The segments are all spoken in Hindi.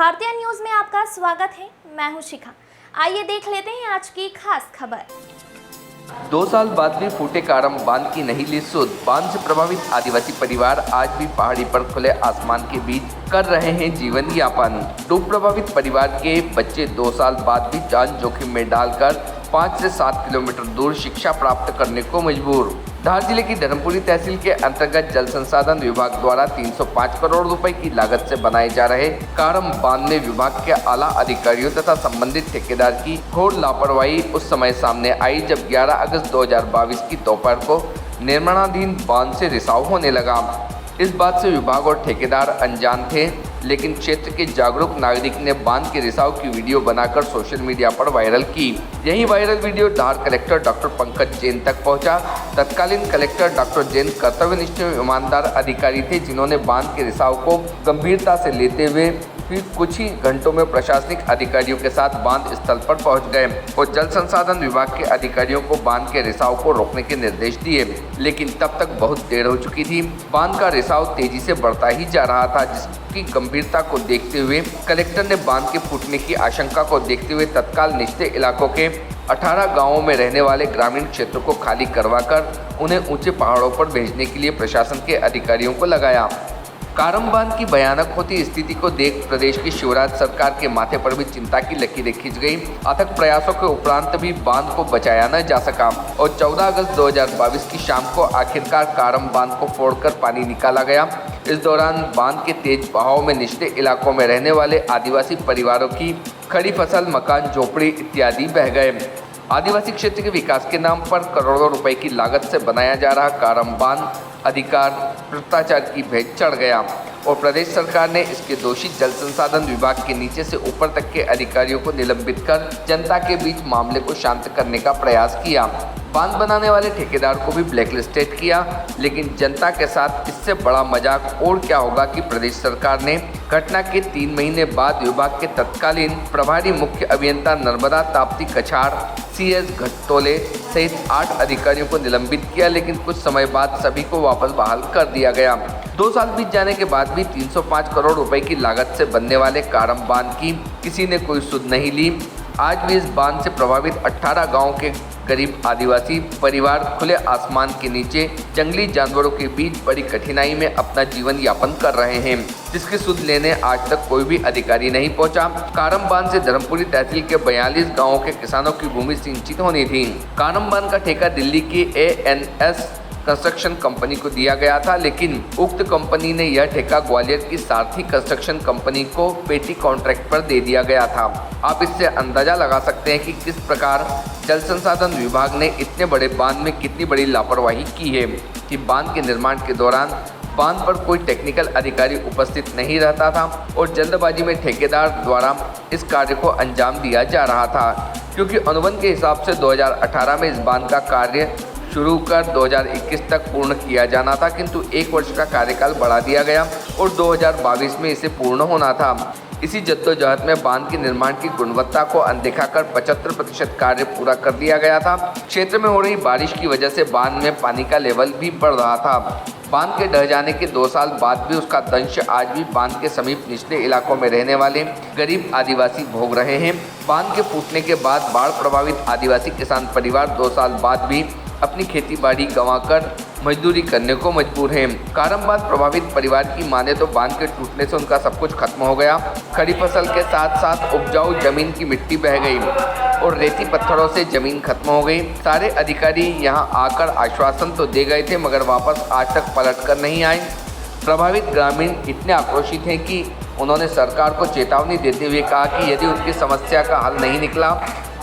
भारतीय न्यूज में आपका स्वागत है। मैं हूं शिखा। आइए देख लेते हैं आज की खास खबर। 2 साल बाद भी फूटे कारम बांध की नहीं ली सुध। बांध से प्रभावित आदिवासी परिवार आज भी पहाड़ी पर खुले आसमान के बीच कर रहे हैं जीवन यापन। डूब प्रभावित परिवार के बच्चे 2 साल बाद भी जान जोखिम में डालकर 5 से 7 किलोमीटर दूर शिक्षा प्राप्त करने को मजबूर। धार जिले की धर्मपुरी तहसील के अंतर्गत जल संसाधन विभाग द्वारा 305 करोड़ रुपए की लागत से बनाए जा रहे कारम बांध में विभाग के आला अधिकारियों तथा संबंधित ठेकेदार की घोर लापरवाही उस समय सामने आई जब 11 अगस्त 2022 की दोपहर को निर्माणाधीन बांध से रिसाव होने लगा। इस बात से विभाग और ठेकेदार अनजान थे, लेकिन क्षेत्र के जागरूक नागरिक ने बांध के रिसाव की वीडियो बनाकर सोशल मीडिया पर वायरल की। यही वायरल वीडियो धार कलेक्टर डॉक्टर पंकज जैन तक पहुंचा। तत्कालीन कलेक्टर डॉक्टर जैन कर्तव्यनिष्ठ ईमानदार अधिकारी थे, जिन्होंने बांध के रिसाव को गंभीरता से लेते हुए फिर कुछ ही घंटों में प्रशासनिक अधिकारियों के साथ बांध स्थल पर पहुंच गए और जल संसाधन विभाग के अधिकारियों को बांध के रिसाव को रोकने के निर्देश दिए, लेकिन तब तक बहुत देर हो चुकी थी। बांध का रिसाव तेजी से बढ़ता ही जा रहा था, जिसकी गंभीरता को देखते हुए कलेक्टर ने बांध के फूटने की आशंका को देखते हुए तत्काल निचले इलाकों के 18 गांवों में रहने वाले ग्रामीण क्षेत्रों को खाली करवाकर उन्हें ऊंचे पहाड़ों पर भेजने के लिए प्रशासन के अधिकारियों को लगाया। कारम बांध की भयानक होती स्थिति को देख प्रदेश की शिवराज सरकार के माथे पर भी चिंता की लकीरें खिंच गई। अथक प्रयासों के उपरांत भी बांध को बचाया न जा सका और 14 अगस्त 2022 की शाम को आखिरकार कारम बांध को फोड़कर पानी निकाला गया। इस दौरान बांध के तेज बहाव में निचले इलाकों में रहने वाले आदिवासी परिवारों की खड़ी फसल, मकान, झोपड़ी इत्यादि बह गए। आदिवासी क्षेत्र के विकास के नाम पर करोड़ों रुपए की लागत से बनाया जा रहा कारम बांध अधिकार भ्रष्टाचार की भेंट चढ़ गया और प्रदेश सरकार ने इसके दोषी जल संसाधन विभाग के नीचे से ऊपर तक के अधिकारियों को निलंबित कर जनता के बीच मामले को शांत करने का प्रयास किया। बांध बनाने वाले ठेकेदार को भी ब्लैकलिस्टेड किया, लेकिन जनता के साथ इससे बड़ा मजाक और क्या होगा कि प्रदेश सरकार ने घटना के 3 महीने बाद विभाग के तत्कालीन प्रभारी मुख्य अभियंता नर्मदा ताप्ती कछाड़, CS घटतोले सहित 8 अधिकारियों को निलंबित किया, लेकिन कुछ समय बाद सभी को वापस बहाल कर दिया गया। 2 साल बीत जाने के बाद भी 305 करोड़ रुपए की लागत से बनने वाले कारम बांध की किसी ने कोई सुध नहीं ली। आज भी इस बांध से प्रभावित 18 गांवों के गरीब आदिवासी परिवार खुले आसमान के नीचे जंगली जानवरों के बीच बड़ी कठिनाई में अपना जीवन यापन कर रहे हैं, जिसकी सुध लेने आज तक कोई भी अधिकारी नहीं पहुंचा। कारम बांध से धर्मपुरी तहसील के 42 गांवों के किसानों की भूमि सिंचित होनी थी। कारम बांध का ठेका दिल्ली की ANS कंस्ट्रक्शन कंपनी को दिया गया था, लेकिन उक्त कंपनी ने यह ठेका ग्वालियर की सारथी कंस्ट्रक्शन कंपनी को पेटी कॉन्ट्रैक्ट पर दे दिया गया था। आप इससे अंदाजा लगा सकते हैं कि किस प्रकार जल संसाधन विभाग ने इतने बड़े बांध में कितनी बड़ी लापरवाही की है कि बांध के निर्माण के दौरान बांध पर कोई टेक्निकल अधिकारी उपस्थित नहीं रहता था और जल्दबाजी में ठेकेदार द्वारा इस कार्य को अंजाम दिया जा रहा था, क्योंकि अनुबंध के हिसाब से 2018 में इस बांध का कार्य शुरू कर 2021 तक पूर्ण किया जाना था, किंतु 1 वर्ष का कार्यकाल बढ़ा दिया गया और 2022 में इसे पूर्ण होना था। इसी जद्दोजहद में बांध के निर्माण की गुणवत्ता को अनदेखा कर 75% कार्य पूरा कर दिया गया था। क्षेत्र में हो रही बारिश की वजह से बांध में पानी का लेवल भी बढ़ रहा था। बांध के ढह जाने के 2 साल बाद भी उसका दंश आज भी बांध के समीप निचले इलाकों में रहने वाले गरीब आदिवासी भोग रहे हैं। बांध के फूटने के बाद बाढ़ प्रभावित आदिवासी किसान परिवार 2 साल बाद भी अपनी खेती बाड़ी गंवाकर मजदूरी करने को मजबूर हैं। कारम बांध प्रभावित परिवार की माने तो बांध के टूटने से उनका सब कुछ खत्म हो गया। खड़ी फसल के साथ साथ उपजाऊ जमीन की मिट्टी बह गई और रेती पत्थरों से जमीन खत्म हो गई। सारे अधिकारी यहां आकर आश्वासन तो दे गए थे, मगर वापस आज तक पलट कर नहीं आए। प्रभावित ग्रामीण इतने आक्रोशित हैं कि उन्होंने सरकार को चेतावनी देते हुए कहा कि यदि उनकी समस्या का हल नहीं निकला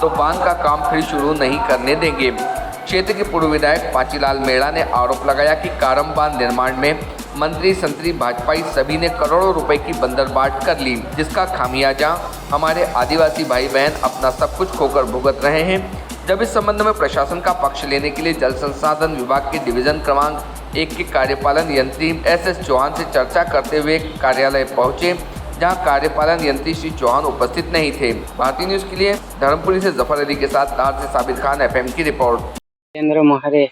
तो बांध का काम फिर शुरू नहीं करने देंगे। क्षेत्र के पूर्व विधायक पाचीलाल मेड़ा ने आरोप लगाया कि कारम बांध निर्माण में मंत्री संतरी भाजपाई सभी ने करोड़ों रुपए की बंदरबाट कर ली, जिसका खामियाजा हमारे आदिवासी भाई बहन अपना सब कुछ खोकर भुगत रहे हैं। जब इस संबंध में प्रशासन का पक्ष लेने के लिए जल संसाधन विभाग के डिवीजन क्रमांक 1 के कार्यपालन यंत्री SS चौहान से चर्चा करते हुए कार्यालय पहुंचे, जहां कार्यपालन यंत्री श्री चौहान उपस्थित नहीं थे। भारतीय न्यूज के लिए धर्मपुरी से जफर अली के साथ धार से साबिर खान FM की रिपोर्ट। चंद्र मोहरे,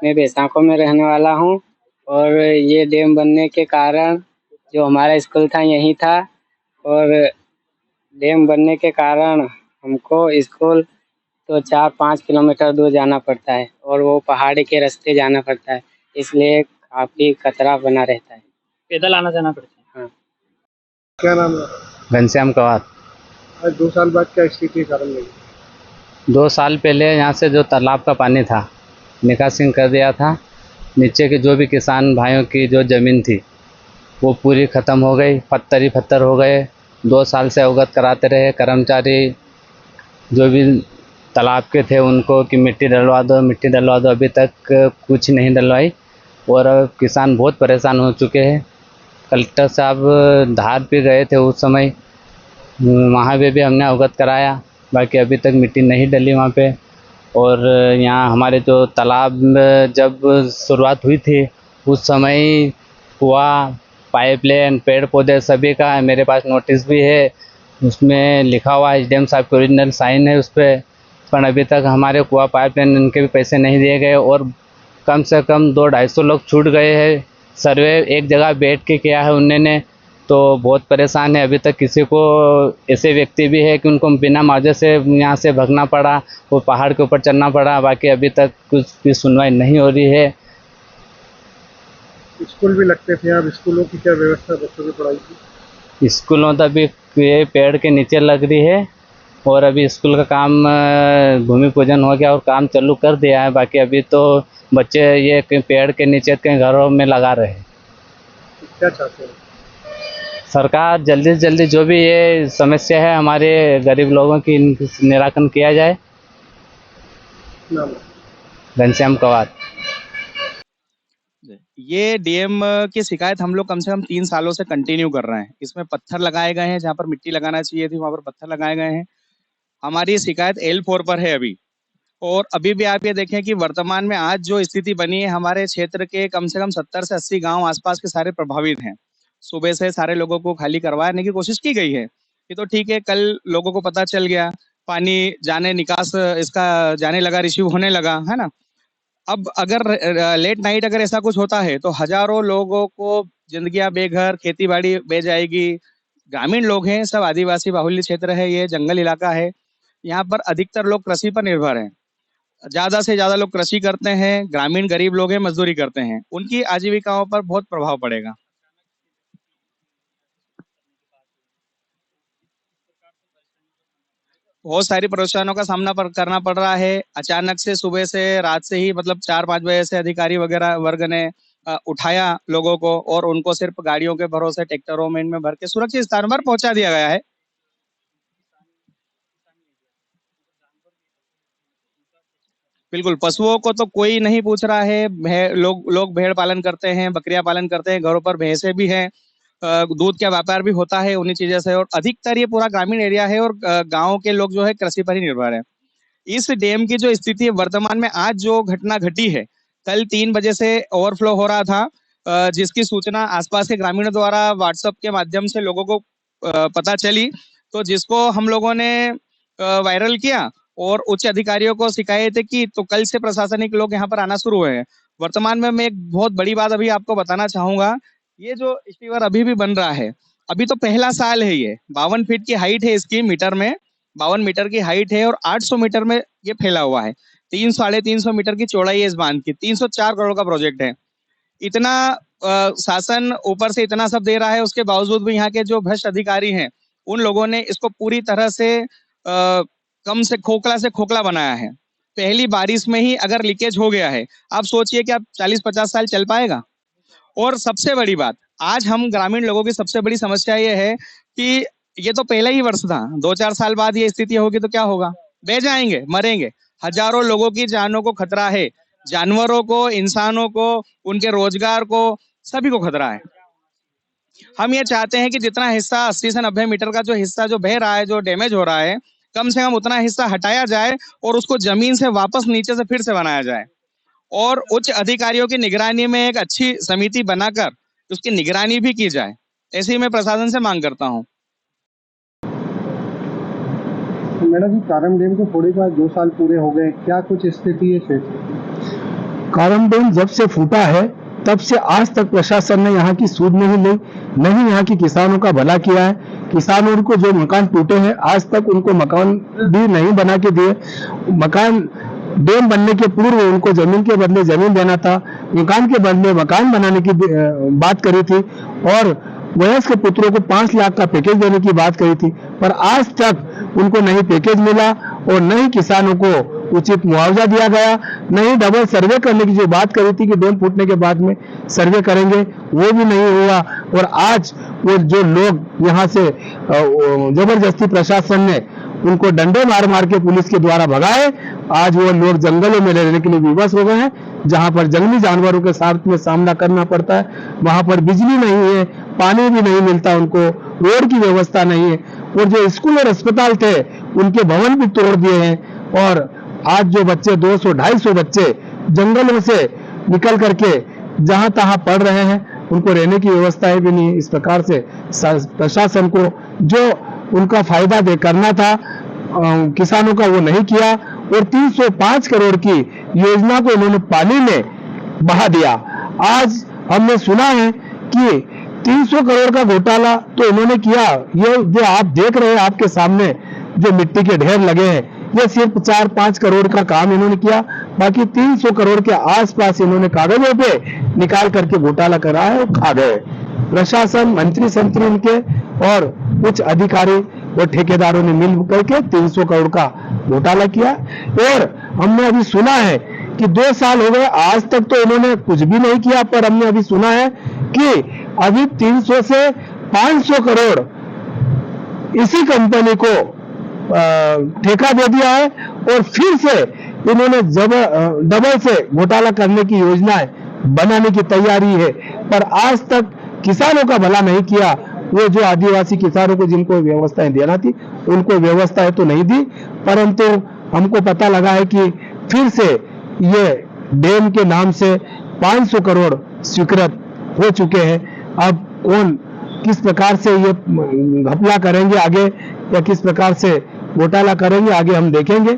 मैं बैसाखों में रहने वाला हूं और ये डैम बनने के कारण जो हमारा स्कूल था यहीं था और डैम बनने के कारण हमको स्कूल तो 4-5 किलोमीटर दूर जाना पड़ता है और वो पहाड़ी के रास्ते जाना पड़ता है, इसलिए काफ़ी खतरा बना रहता है। पैदल आना जाना पड़ता है। हाँ। क्या नाम है? घनश्याम कवार। आज 2 साल बाद क्या स्थिति कारण लगी? 2 साल पहले यहाँ से जो तालाब का पानी था निकासी कर दिया था। नीचे के जो भी किसान भाइयों की जो ज़मीन थी वो पूरी ख़त्म हो गई, पत्थर ही पत्थर हो गए। 2 साल से अवगत कराते रहे कर्मचारी जो भी तालाब के थे उनको कि मिट्टी डलवा दो, मिट्टी डलवा दो, अभी तक कुछ नहीं डलवाई और अब किसान बहुत परेशान हो चुके हैं। कलेक्टर साहब धार पे गए थे उस समय, वहाँ पे भी हमने अवगत कराया, बाकी अभी तक मिट्टी नहीं डली वहाँ पे। और यहाँ हमारे जो तालाब में जब शुरुआत हुई थी उस समय कुआं, पाइपलाइन, पेड़ पौधे सभी का मेरे पास नोटिस भी है, उसमें लिखा हुआ है, एसडीएम साहब का ओरिजिनल साइन है उस पर। पर अभी तक हमारे कुआं, पाइपलाइन इनके भी पैसे नहीं दिए गए और कम से कम 200-250 लोग छूट गए हैं। सर्वे एक जगह बैठ के किया है उन्होंने, तो बहुत परेशान है। अभी तक किसी को ऐसे व्यक्ति भी है कि उनको बिना मुआवजे से यहाँ से भागना पड़ा, वो पहाड़ के ऊपर चढ़ना पड़ा, बाकी अभी तक कुछ भी सुनवाई नहीं हो रही है। स्कूल भी लगते थे, अब स्कूलों की क्या व्यवस्था बच्चों की पढ़ाई की? स्कूलों तो अभी ये पेड़ के नीचे लग रही है और अभी स्कूल का काम भूमि पूजन हो गया और काम चालू कर दिया है, बाकी अभी तो बच्चे ये पेड़ के नीचे कहीं घरों में लगा रहे हैं। क्या चाहते हैं? सरकार जल्दी से जल्दी जो भी ये समस्या है हमारे गरीब लोगों की निराकरण किया जाए। नाम है? घनश्याम कवार। ये डीएम की शिकायत हम लोग कम से कम 3 सालों से कंटिन्यू कर रहे हैं। इसमें पत्थर लगाए गए हैं, जहाँ पर मिट्टी लगाना चाहिए थी वहां पर पत्थर लगाए गए हैं। हमारी शिकायत L4 पर है अभी। और अभी भी आप ये देखें कि वर्तमान में आज जो स्थिति बनी है, हमारे क्षेत्र के कम से कम 70 से 80 गांव आसपास के सारे प्रभावित हैं। सुबह से सारे लोगों को खाली करवाने की कोशिश की गई है। ये तो ठीक है, कल लोगों को पता चल गया, पानी जाने निकास इसका जाने लगा, रिसीव होने लगा, है ना। अब अगर लेट नाइट अगर ऐसा कुछ होता है तो हजारों लोगों को जिंदगियां बेघर, खेती बाड़ी बह जाएगी। ग्रामीण लोग हैं, सब आदिवासी बाहुल्य क्षेत्र है, ये जंगल इलाका है। यहाँ पर अधिकतर लोग कृषि पर निर्भर हैं, ज्यादा से ज्यादा लोग कृषि करते हैं। ग्रामीण गरीब लोग हैं, मजदूरी करते हैं, उनकी आजीविकाओं पर बहुत प्रभाव पड़ेगा। बहुत सारी परेशानियों का सामना करना पड़ रहा है। अचानक से सुबह से रात से ही मतलब 4-5 बजे से अधिकारी वगैरह वर्ग ने उठाया लोगों को और उनको सिर्फ गाड़ियों के भरोसे ट्रैक्टरों में इनमें भर के सुरक्षित स्थान पर पहुंचा दिया गया है। बिल्कुल, पशुओं को तो कोई नहीं पूछ रहा है। लोग भेड़ पालन करते हैं, बकरियां पालन करते हैं, घरों पर भैंसे भी हैं, दूध का व्यापार भी होता है उन्हीं चीजों से। और अधिकतर ये पूरा ग्रामीण एरिया है और गांव के लोग जो है कृषि पर ही निर्भर है। इस डैम की जो स्थिति है वर्तमान में, आज जो घटना घटी है, कल 3 बजे से ओवरफ्लो हो रहा था, जिसकी सूचना आसपास के ग्रामीणों द्वारा व्हाट्सएप के माध्यम से लोगों को पता चली, तो जिसको हम लोगों ने वायरल किया और उच्च अधिकारियों को शिकायत की, तो कल से प्रशासनिक लोग यहाँ पर आना शुरू हुए हैं। वर्तमान में मैं एक बहुत बड़ी बात अभी आपको बताना चाहूंगा। ये जो स्टीवर अभी भी बन रहा है, अभी तो पहला साल है, ये 52 फीट की हाइट है इसकी, मीटर में 52 मीटर की हाइट है और 800 मीटर में ये फैला हुआ है। 300-350 मीटर की चौड़ाई है इस बांध की। 304 करोड़ का प्रोजेक्ट है। इतना शासन ऊपर से इतना सब दे रहा है, उसके बावजूद भी यहाँ के जो भ्रष्ट अधिकारी हैं, उन लोगों ने इसको पूरी तरह से कम से खोखला बनाया है। पहली बारिश में ही अगर लीकेज हो गया है, आप सोचिए कि आप 40-50 साल चल पाएगा। और सबसे बड़ी बात, आज हम ग्रामीण लोगों की सबसे बड़ी समस्या ये है कि ये तो पहला ही वर्ष था, 2-4 साल बाद ये स्थिति होगी तो क्या होगा? बह जाएंगे, मरेंगे। हजारों लोगों की जानों को खतरा है, जानवरों को, इंसानों को, उनके रोजगार को, सभी को खतरा है। हम ये चाहते हैं कि जितना हिस्सा 80 से 90 मीटर का जो हिस्सा जो बह रहा है, जो डैमेज हो रहा है, कम से कम उतना हिस्सा हटाया जाए और उसको जमीन से वापस नीचे से फिर से बनाया जाए और उच्च अधिकारियों की निगरानी में एक अच्छी समिति बनाकर उसकी निगरानी भी की जाए। ऐसे ही मैं प्रशासन से मांग करता हूँ। तो मैडम जी, कारम डैम को थोड़ी बाद 2 साल पूरे हो गए, क्या कुछ स्थिति है क्षेत्र की? कारम डैम जब से फूटा है तब से आज तक प्रशासन ने यहाँ की सूद नहीं ली, नहीं यहाँ के किसानों का भला किया है। किसानों को जो मकान टूटे हैं आज तक उनको मकान भी नहीं बना के दिए। मकान डैम बनने के पूर्व उनको जमीन के बदले जमीन देना था, मकान के बदले मकान बनाने की बात करी थी और वयस्क पुत्रों को 5 लाख का पैकेज देने की बात कही थी, पर आज तक उनको नहीं पैकेज मिला और न ही किसानों को उचित मुआवजा दिया गया, नहीं डबल सर्वे करने की जो बात करी थी कि डैम फूटने के बाद में सर्वे करेंगे, वो भी नहीं हुआ। और आज वो जो लोग यहाँ से जबरदस्ती प्रशासन ने उनको डंडे मार मार के पुलिस के द्वारा भगाए, आज वो लोग जंगलों में रहने के लिए विवश हो गए हैं, जहां पर जंगली जानवरों के साथ में सामना करना पड़ता है। वहां पर बिजली नहीं है, पानी भी नहीं मिलता उनको, रोड की व्यवस्था नहीं है और जो स्कूल और अस्पताल थे उनके भवन भी तोड़ दिए हैं। और आज जो बच्चे 200-250 बच्चे जंगलों से निकल करके जहां तहां पढ़ रहे हैं, उनको रहने की व्यवस्थाएं भी नहीं। इस प्रकार से प्रशासन को जो उनका फायदा दे करना था किसानों का वो नहीं किया और 305 करोड़ की योजना को इन्होंने पानी में बहा दिया। आज हमने सुना है कि 300 करोड़ का घोटाला तो इन्होंने किया, ये जो आप देख रहे हैं आपके सामने जो मिट्टी के ढेर लगे हैं, ये सिर्फ 4-5 करोड़ का काम इन्होंने किया, बाकी 300 करोड़ के आसपास इन्होंने कागजों पे निकाल करके घोटाला करा है और खा गए। प्रशासन, मंत्री संतरी इनके और कुछ अधिकारी और ठेकेदारों ने मिल करके 300 करोड़ का घोटाला किया। और हमने अभी सुना है कि 2 साल हो गए, आज तक तो इन्होंने कुछ भी नहीं किया, पर हमने अभी सुना है कि अभी 300 से 500 करोड़ इसी कंपनी को ठेका दे दिया है और फिर से इन्होंने डबल से घोटाला करने की योजनाएं बनाने की तैयारी है, पर आज तक किसानों का भला नहीं किया। वो जो आदिवासी किसानों को जिनको व्यवस्थाएं देना थी उनको व्यवस्थाएं तो नहीं दी, परंतु हमको पता लगा है कि फिर से ये डैम के नाम से 500 करोड़ स्वीकृत हो चुके हैं। अब कौन किस प्रकार से ये घपला करेंगे आगे या किस प्रकार से घोटाला करेंगे आगे हम देखेंगे,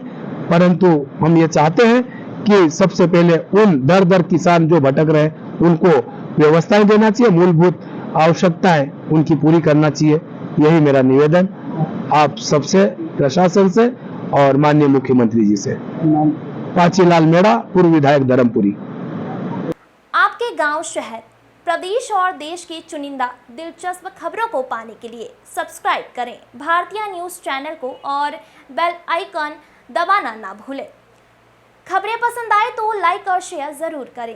परंतु हम ये चाहते हैं कि सबसे पहले उन दर किसान जो भटक रहे हैं उनको व्यवस्थाएं देना चाहिए, मूलभूत आवश्यकताएं उनकी पूरी करना चाहिए। यही मेरा निवेदन आप सबसे, प्रशासन से और माननीय मुख्यमंत्री जी से। पाचीलाल मेड़ा, पूर्व विधायक धर्मपुरी। आपके गांव, शहर, प्रदेश और देश की चुनिंदा दिलचस्प खबरों को पाने के लिए सब्सक्राइब करें भारतीय न्यूज़ चैनल को और बेल आइकन दबाना ना भूलें। खबरें पसंद आए तो लाइक और शेयर ज़रूर करें।